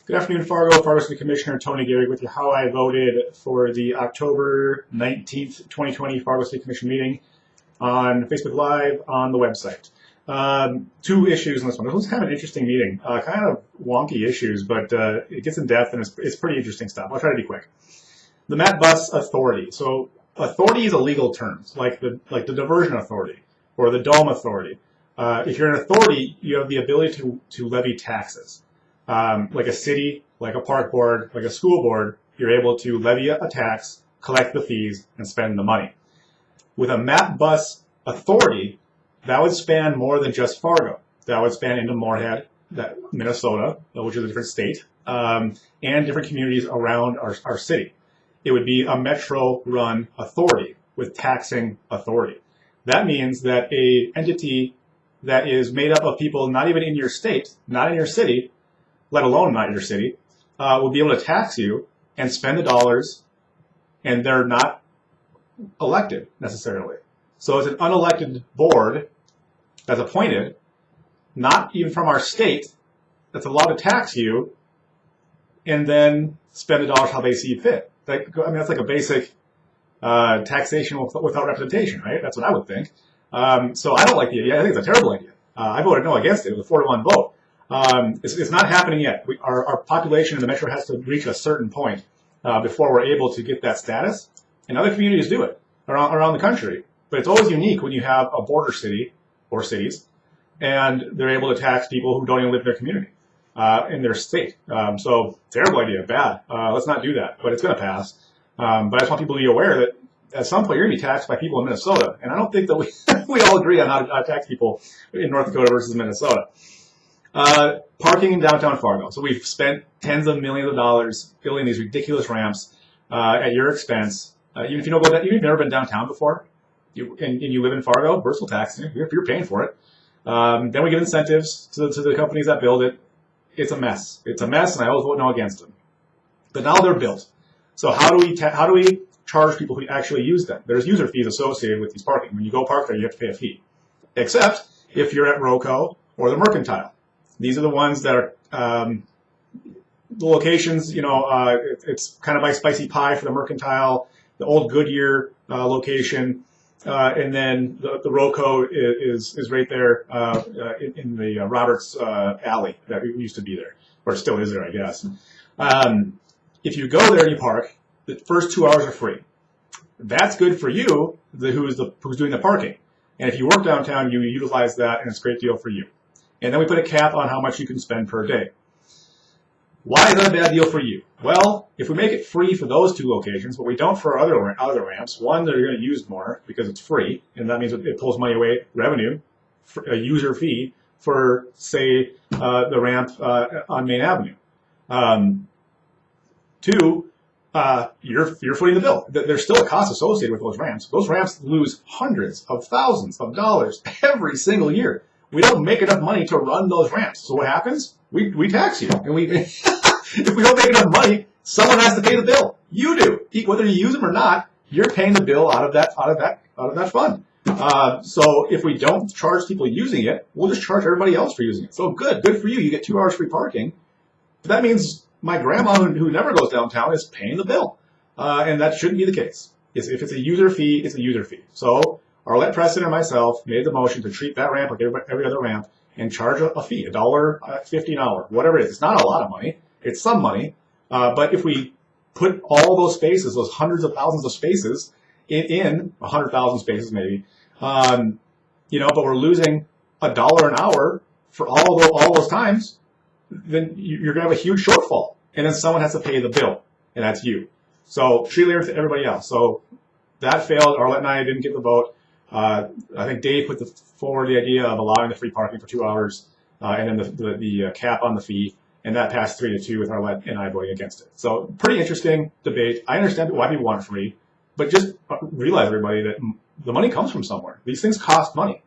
Good afternoon, Fargo City Commissioner Tony Gehrig with you. How I voted for the October 19th, 2020 Fargo City Commission meeting on Facebook Live on the website. Two issues in this one. This was kind of an interesting meeting. Kind of wonky issues, but it gets in depth and it's pretty interesting stuff. I'll try to be quick. The Matt Bus Authority. So authority is a legal term, like the diversion authority or the dome authority. If you're an authority, you have the ability to levy taxes. Like a city, like a park board, like a school board, you're able to levy a tax, collect the fees, and spend the money. With a MAP bus authority, that would span more than just Fargo. That would span into Moorhead, Minnesota, which is a different state, and different communities around our city. It would be a metro-run authority with taxing authority. That means that a entity that is made up of people not even in your state, not in your city, let alone not your city, will be able to tax you and spend the dollars, and they're not elected necessarily. So it's an unelected board that's appointed, not even from our state, that's allowed to tax you and then spend the dollars how they see fit. That's like a basic taxation without representation, right? That's what I would think. So I don't like the idea. I think it's a terrible idea. I voted no against it. It was a 4-1 vote. It's not happening yet. Our population in the metro has to reach a certain point before we're able to get that status. And other communities do it around the country. But it's always unique when you have a border city or cities and they're able to tax people who don't even live in their community, in their state. So terrible idea, bad. Let's not do that. But it's going to pass. But I just want people to be aware that at some point you're going to be taxed by people in Minnesota. And I don't think that we all agree on how to tax people in North Dakota versus Minnesota. Parking in downtown Fargo. So we've spent tens of millions of dollars building these ridiculous ramps at your expense. Even if you've never been downtown before, and you live in Fargo, Bristol tax, you're paying for it. Then we give incentives to the companies that build it. It's a mess. It's a mess, and I always vote no against them. But now they're built. So how do we charge people who actually use them? There's user fees associated with these parking. When you go park there, you have to pay a fee. Except if you're at Roco or the Mercantile. These are the ones that are the locations, it's kind of like Spicy Pie for the Mercantile, the old Goodyear location, and then the Roco is right there in the Roberts Alley that used to be there, or it still is there, I guess. If you go there and you park, the first 2 hours are free. That's good for you, who's doing the parking. And if you work downtown, you utilize that, and it's a great deal for you. And then we put a cap on how much you can spend per day. Why is that a bad deal for you? Well, if we make it free for those two locations, but we don't for other ramps, one, they're going to use more because it's free, and that means it pulls money away, revenue, a user fee for, say, the ramp on Main Avenue. Two, you're footing the bill. There's still a cost associated with those ramps. Those ramps lose hundreds of thousands of dollars every single year. We don't make enough money to run those ramps. So what happens? We tax you. And if we don't make enough money, someone has to pay the bill. You do. Whether you use them or not, you're paying the bill out of that fund. So if we don't charge people using it, we'll just charge everybody else for using it. So good for you. You get 2 hours free parking. But that means my grandma who never goes downtown is paying the bill. And that shouldn't be the case. If it's a user fee, it's a user fee. So Arlette Preston and myself made the motion to treat that ramp like every other ramp and charge a fee, $1.50 an hour, whatever it is. It's not a lot of money. It's some money. But if we put all those spaces, those hundreds of thousands of spaces, in 100,000 spaces maybe, but we're losing $1 an hour for all those times, then you're going to have a huge shortfall. And then someone has to pay the bill, and that's you. So treat it to everybody else. So that failed. Arlette and I didn't get the vote. I think Dave put forward the idea of allowing the free parking for 2 hours, and then the cap on the fee, and that passed 3-2 with Arlette and I voting against it. So pretty interesting debate. I understand why people want it free, but just realize, everybody, that the money comes from somewhere. These things cost money.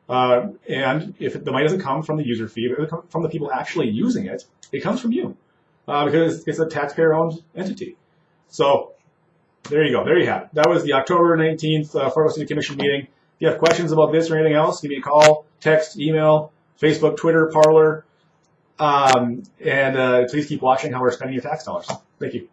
And if the money doesn't come from the user fee, but from the people actually using it, it comes from you, because it's a taxpayer-owned entity. So there you go. There you have it. That was the October 19th Fargo City Commission meeting. If you have questions about this or anything else, give me a call, text, email, Facebook, Twitter, Parler, And please keep watching how we're spending your tax dollars. Thank you.